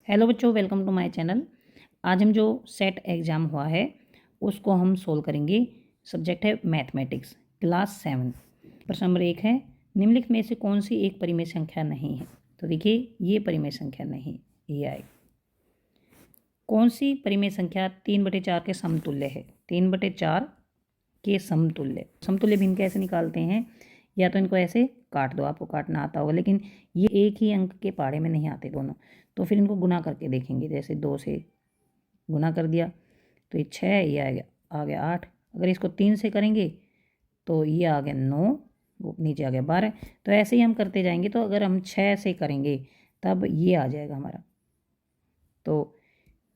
Hello बच्चों, welcome to my channel. आज हम जो सेट एग्ज़ाम हुआ है उसको हम सोल्व करेंगे। सब्जेक्ट है मैथमेटिक्स, क्लास 7। प्रश्न नंबर 1 है, निम्नलिखित में से कौन सी एक परिमेय संख्या नहीं है। तो देखिए, ये परिमेय संख्या नहीं, ये आए। कौन सी परिमेय संख्या 3/4 के समतुल्य है। 3/4 के समतुल्य। समतुल्य भिन्न कैसे निकालते हैं, या तो इनको ऐसे काट दो, आपको काटना आता होगा, लेकिन ये एक ही अंक के पहाड़े में नहीं आते दोनों, तो फिर इनको गुना करके देखेंगे। जैसे 2 से गुना कर दिया तो ये 6, ये आ गया 8। अगर इसको 3 से करेंगे तो ये आ गया 9, नीचे आ गया 12। तो ऐसे ही हम करते जाएंगे। तो अगर हम 6 से करेंगे तब ये आ जाएगा हमारा। तो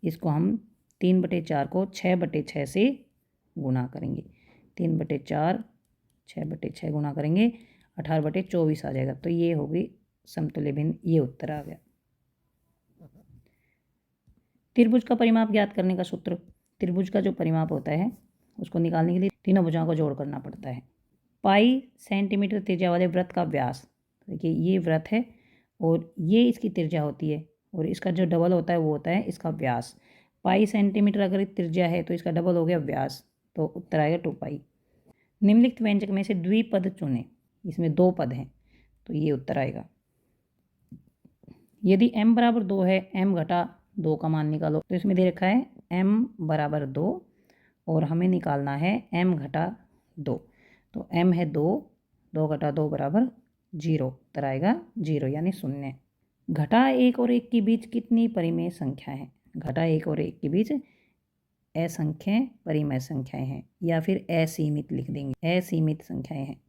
इसको हम 3/4 को 6/6 से गुना करेंगे। 3/4 6/6 गुना करेंगे, 18/24 आ जाएगा। तो ये होगी समतुल्य भिन्न। ये उत्तर आ गया। त्रिभुज का परिमाप ज्ञात करने का सूत्र। त्रिभुज का जो परिमाप होता है उसको निकालने के लिए तीनों भुजाओं को जोड़ करना पड़ता है। पाई सेंटीमीटर त्रिज्या वाले वृत्त का व्यास। देखिए, ये वृत्त है और ये इसकी त्रिज्या होती है, और इसका जो डबल होता है वो होता है इसका व्यास। पाई सेंटीमीटर अगर त्रिज्या है तो इसका डबल हो गया व्यास, तो उत्तर आएगा 2 पाई। निम्नलिखित व्यंजक में से द्विपद चुनें। इसमें 2 पद हैं, तो ये उत्तर आएगा। यदि m बराबर 2 है, m घटा 2 का मान निकालो। तो इसमें दे रखा है m बराबर 2 और हमें निकालना है m घटा 2। तो m है 2, 2 घटा 2 बराबर 0। उत्तर आएगा 0 यानी 0। घटा 1 और 1 के बीच कितनी परिमेय संख्या है। घटा 1 और 1 के बीच असंख्य परिमेय संख्याएं हैं, या फिर असीमित लिख देंगे, असीमित संख्याएं हैं।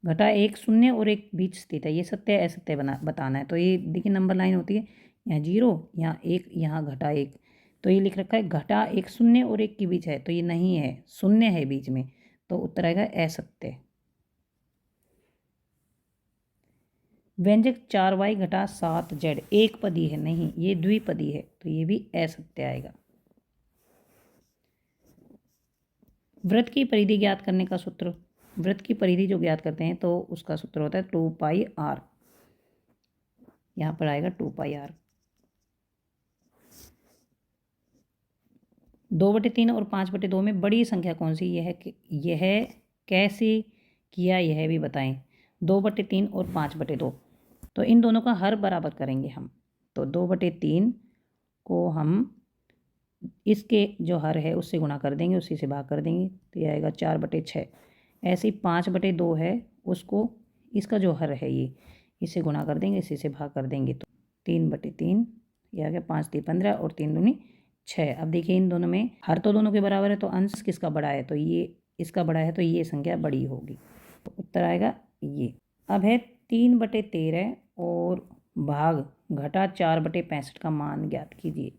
घटा 1 0 और 1 बीच स्थित है। ये सत्य असत्य बताना है। तो ये देखिए, नंबर लाइन होती है, यहाँ 0, यहाँ 1, यहाँ घटा 1। तो ये लिख रखा है घटा 1 0 और 1 के बीच है, तो ये नहीं है, 0 है बीच में, तो उत्तर आएगा असत्य। व्यंजक 4y घटा 7z एक पदी है, नहीं, ये द्विपदी है, तो ये भी असत्य आएगा। वृत्त की परिधि ज्ञात करने का सूत्र। वृत्त की परिधि जो ज्ञात करते हैं तो उसका सूत्र होता है 2 पाई r। यहाँ पर आएगा 2 पाई r। 2/3 और 5/2 में बड़ी संख्या कौन सी। यह कैसे किया, यह भी बताएं। 2/3 और 5/2, तो इन दोनों का हर बराबर करेंगे हम। तो 2/3 को हम इसके जो हर है उससे गुणा कर देंगे, उसी से भाग कर देंगे, तो यह आएगा 4/6। ऐसे ही 5/2 है, उसको इसका जो हर है ये, इससे गुणा कर देंगे, इसी से भाग कर देंगे, तो 3/3। यह आ गया 5 3 15 और 3 दूनी 6। अब देखिए, इन दोनों में हर तो दोनों के बराबर है, तो अंश किसका बड़ा है, तो ये इसका बड़ा है, तो ये संख्या बड़ी होगी, तो उत्तर आएगा ये। अब है 3/13 और भाग घटा 4/65 का मान ज्ञात कीजिए।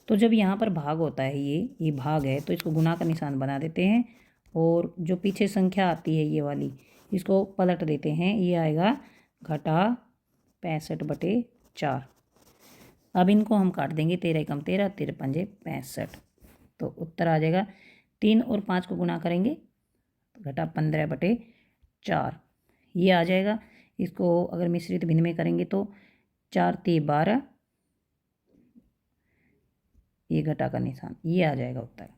तो जब यहाँ पर भाग होता है, ये भाग है, तो इसको गुना का निशान बना देते हैं, और जो पीछे संख्या आती है ये वाली, इसको पलट देते हैं। ये आएगा घटा 65/4। अब इनको हम काट देंगे, 13 × 13, 13 × 5 65, तो उत्तर आ जाएगा। 3 और 5 को गुना करेंगे तो घटा 15/4 ये आ जाएगा। इसको अगर मिश्रित भिन्न में करेंगे तो 4 3 12, ये घटा का निशान, ये आ जाएगा उत्तर।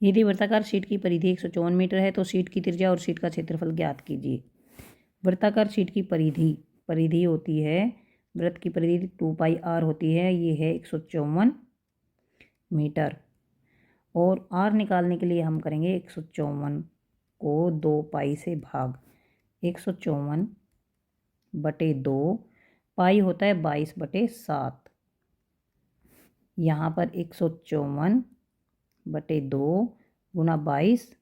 यदि वृत्ताकार शीट की परिधि 154 मीटर है तो शीट की त्रिज्या और शीट का क्षेत्रफल ज्ञात कीजिए। वृत्ताकार शीट की परिधि होती है, वृत्त की परिधि 2 पाई r होती है, ये है 154 मीटर। और r निकालने के लिए हम करेंगे 154 को 2 पाई से भाग। 154/2, पाई होता है 22/7। यहाँ पर 154/2 गुना 22,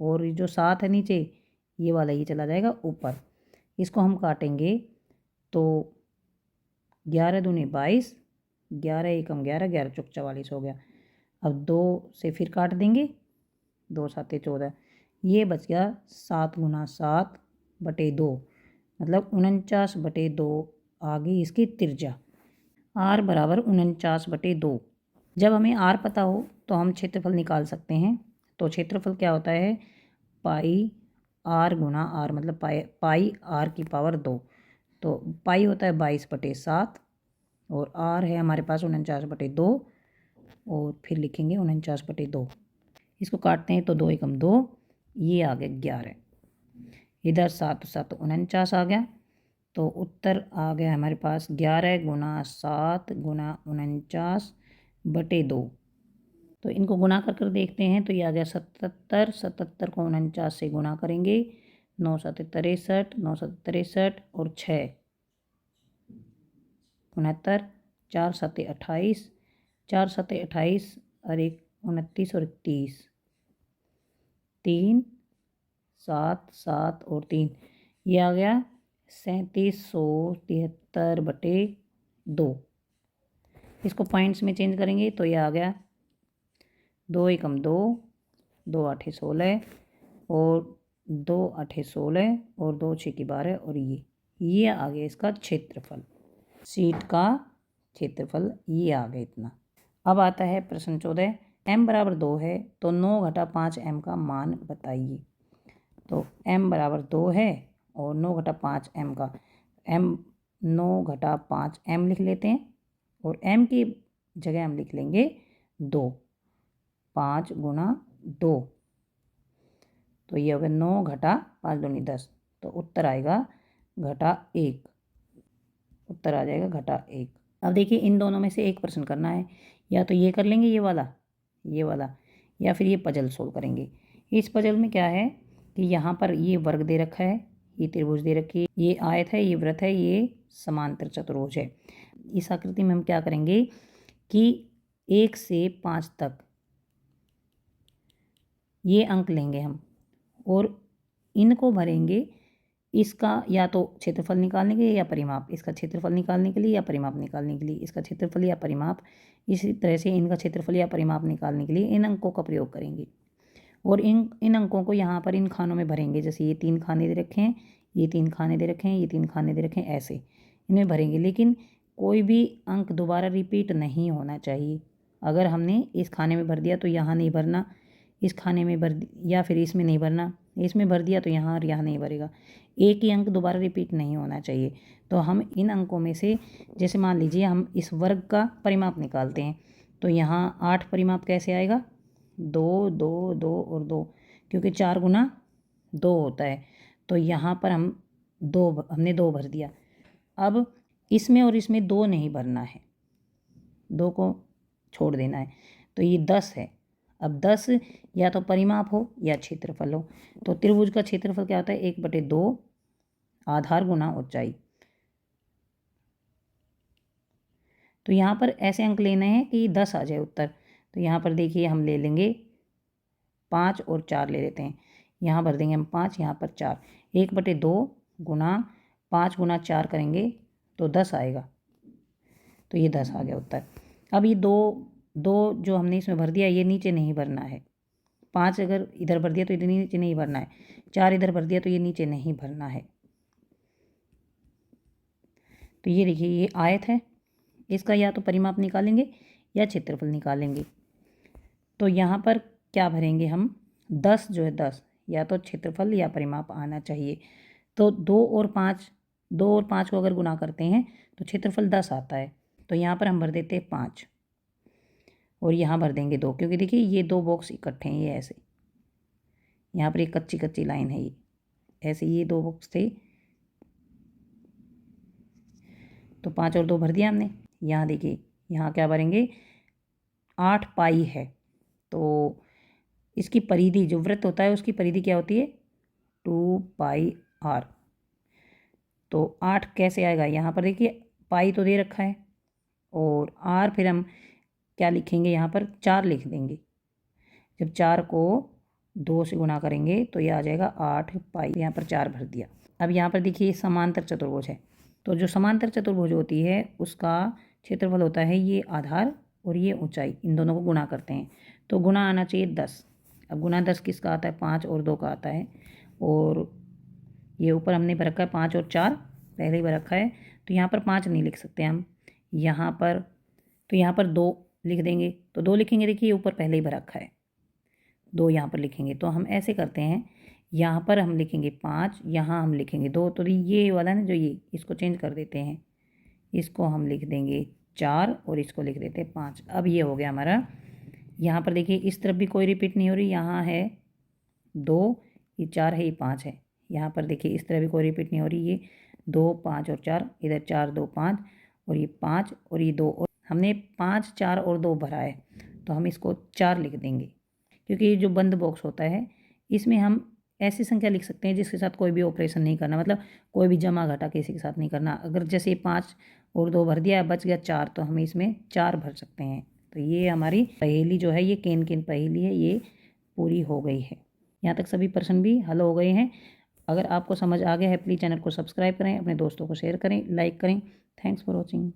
और जो 7 है नीचे, ये वाला ये चला जाएगा ऊपर। इसको हम काटेंगे तो 11 दूनी 22, 11 एकम 11, 11 चौक 44 हो गया। अब 2 से फिर काट देंगे, 2 7 14, ये बच गया 7 × 7/2, मतलब 49/2 आ गई इसकी त्रिज्या। r बराबर 49/2। जब हमें r पता हो तो हम क्षेत्रफल निकाल सकते हैं। तो क्षेत्रफल क्या होता है, पाई r गुना r, मतलब पाई r की पावर 2। तो पाई होता है 22/7, और आर है हमारे पास 49/2 और फिर लिखेंगे 49/2। इसको काटते हैं तो 2 एकम 2, ये आ गया 11। इधर 7 7 49 आ गया, तो उत्तर आ गया हमारे पास 11 गुना 7 गुना 49/2। तो इनको गुना कर देखते हैं तो ये आ गया 77। 77 को 49 से गुना करेंगे, 9 7 63, 9 7 63 और 6 69, 4 7 28, 4 7 28 और 1 29 और 31, 3 7 7 और 3, ये आ गया 3773/2। इसको पॉइंट्स में चेंज करेंगे तो ये आ गया 2 एकम 2, 2 8 16 और 2 8 16 और 2 6 12 और ये आ गया इसका क्षेत्रफल। सीट का क्षेत्रफल ये आ गया इतना। अब आता है प्रश्न 14। m बराबर 2 है तो 9 घटा 5 m का मान बताइए। तो m बराबर 2 है और 9 घटा 5 m का, m 9 घटा 5 m लिख लेते हैं और m की जगह हम लिख लेंगे 2, 5 गुना 2, तो ये होगा 9 घटा 5 दूनी 10, तो उत्तर आएगा घटा 1, उत्तर आ जाएगा घटा 1। अब देखिए इन दोनों में से एक प्रश्न करना है, या तो ये कर लेंगे ये वाला, या फिर ये पजल सोल्व करेंगे। इस पजल में क्या है कि यहाँ पर ये वर्ग दे रखा है, ये त्रिभुज दे रखी है, ये आयत है, ये वृत्त है, ये समांतर चतुर्भुज है। इस आकृति में हम क्या करेंगे कि 1 से 5 तक ये अंक लेंगे हम और इनको भरेंगे। इसका या तो क्षेत्रफल निकालने के लिए या परिमाप, इसका क्षेत्रफल निकालने के लिए या परिमाप निकालने के लिए, इसका क्षेत्रफल या परिमाप, इसी तरह से इनका क्षेत्रफल या परिमाप निकालने के लिए इन अंकों का प्रयोग करेंगे और इन अंकों को यहाँ पर इन खानों में भरेंगे। जैसे ये 3 खाने दे रखे हैं, ये 3 खाने दे रखे हैं, ये 3 खाने दे रखे हैं, ऐसे इनमें भरेंगे। लेकिन कोई भी अंक दोबारा रिपीट नहीं होना चाहिए। अगर हमने इस खाने में भर दिया तो यहाँ नहीं भरना, इस खाने में भर या फिर इसमें नहीं भरना, इसमें भर दिया तो यहाँ और यहाँ नहीं भरेगा। एक ही अंक दोबारा रिपीट नहीं होना चाहिए। तो हम इन अंकों में से, जैसे मान लीजिए हम इस वर्ग का परिमाप निकालते हैं, तो यहाँ 8 परिमाप कैसे आएगा, 2 2 2 और 2, क्योंकि 4 गुना 2 होता है। तो यहाँ पर हमने 2 भर दिया। अब इसमें और इसमें 2 नहीं भरना है, 2 को छोड़ देना है, तो ये 10 है। अब 10 या तो परिमाप हो या क्षेत्रफल हो। तो त्रिभुज का क्षेत्रफल क्या होता है, 1/2 आधार गुना ऊंचाई। तो यहाँ पर ऐसे अंक लेने हैं कि 10 आ जाए उत्तर। तो यहाँ पर देखिए हम ले लेंगे 5 और 4 ले लेते हैं, यहाँ भर देंगे हम 5, यहाँ पर 4, 1/2 गुना 5 गुना 4 करेंगे तो 10 आएगा। तो ये 10 आ गया उत्तर। अब ये दो जो हमने इसमें भर दिया, ये नीचे नहीं भरना है। 5 अगर इधर भर दिया तो इधर नीचे नहीं भरना है, 4 इधर भर दिया तो ये नीचे नहीं भरना है। तो ये देखिए ये आयत है, इसका या तो परिमाप निकालेंगे या क्षेत्रफल निकालेंगे। तो यहाँ पर क्या भरेंगे हम, 10 जो है 10, या तो क्षेत्रफल या परिमाप आना चाहिए। तो 2 और 5 को अगर गुना करते हैं तो क्षेत्रफल 10 आता है। तो यहाँ पर हम भर देते हैं 5 और यहाँ भर देंगे 2, क्योंकि देखिए ये 2 बॉक्स इकट्ठे हैं, ये ऐसे, यहाँ पर एक कच्ची लाइन है, ये ऐसे ये 2 बॉक्स थे। तो 5 और 2 भर दिया हमने। यहाँ देखिए यहाँ क्या भरेंगे, 8 पाई है। तो इसकी परिधि, जो वृत्त होता है उसकी परिधि क्या होती है, 2πr। तो 8 कैसे आएगा, यहाँ पर देखिए पाई तो दे रखा है और r फिर हम क्या लिखेंगे, यहाँ पर 4 लिख देंगे। जब 4 को 2 से गुना करेंगे तो ये आ जाएगा 8 पाई, यहाँ पर 4 भर दिया। अब यहाँ पर देखिए समांतर चतुर्भुज है, तो जो समांतर चतुर्भुज होती है उसका क्षेत्रफल होता है ये आधार और ये ऊंचाई, इन दोनों को गुना करते हैं तो गुना आना चाहिए 10। अब गुना 10 किसका आता है, 5 और 2 का आता है। और ये ऊपर हमने भर रखा है 5 और 4 पहले ही भर रखा है, तो यहाँ पर 5 नहीं लिख सकते हम, यहाँ पर तो यहाँ पर 2 लिख देंगे। तो 2 लिखेंगे, देखिए ऊपर पहले ही भर रखा है, 2 यहाँ पर लिखेंगे। तो हम ऐसे करते हैं, यहाँ पर हम लिखेंगे 5, यहाँ हम लिखेंगे 2, तो ये वाला ना जो ये, इसको चेंज कर देते हैं, इसको हम लिख देंगे 4 और इसको लिख देते हैं 5। अब ये हो गया हमारा। यहाँ पर देखिए इस तरफ भी कोई रिपीट नहीं हो रही, यहाँ है 2, ये 4 है, ये 5 है। यहाँ पर देखिए इस तरह भी कोई रिपीट नहीं हो रही, ये 2 5 और 4, इधर 4 2 5 और ये 5 और ये 2, और हमने 5 4 और 2 भरा है तो हम इसको 4 लिख देंगे, क्योंकि ये जो बंद बॉक्स होता है इसमें हम ऐसी संख्या लिख सकते हैं जिसके साथ कोई भी ऑपरेशन नहीं करना, मतलब कोई भी जमा घटा किसी के साथ नहीं करना। अगर जैसे ये 5 और 2 भर दिया, बच गया 4, तो हम इसमें 4 भर सकते हैं। तो ये हमारी पहेली जो है, ये केन केन पहेली है, ये पूरी हो गई है। यहाँ तक सभी प्रश्न भी हल हो गए हैं। अगर आपको समझ आ गया है प्लीज़ चैनल को सब्सक्राइब करें, अपने दोस्तों को शेयर करें, लाइक करें। Thanks for watching.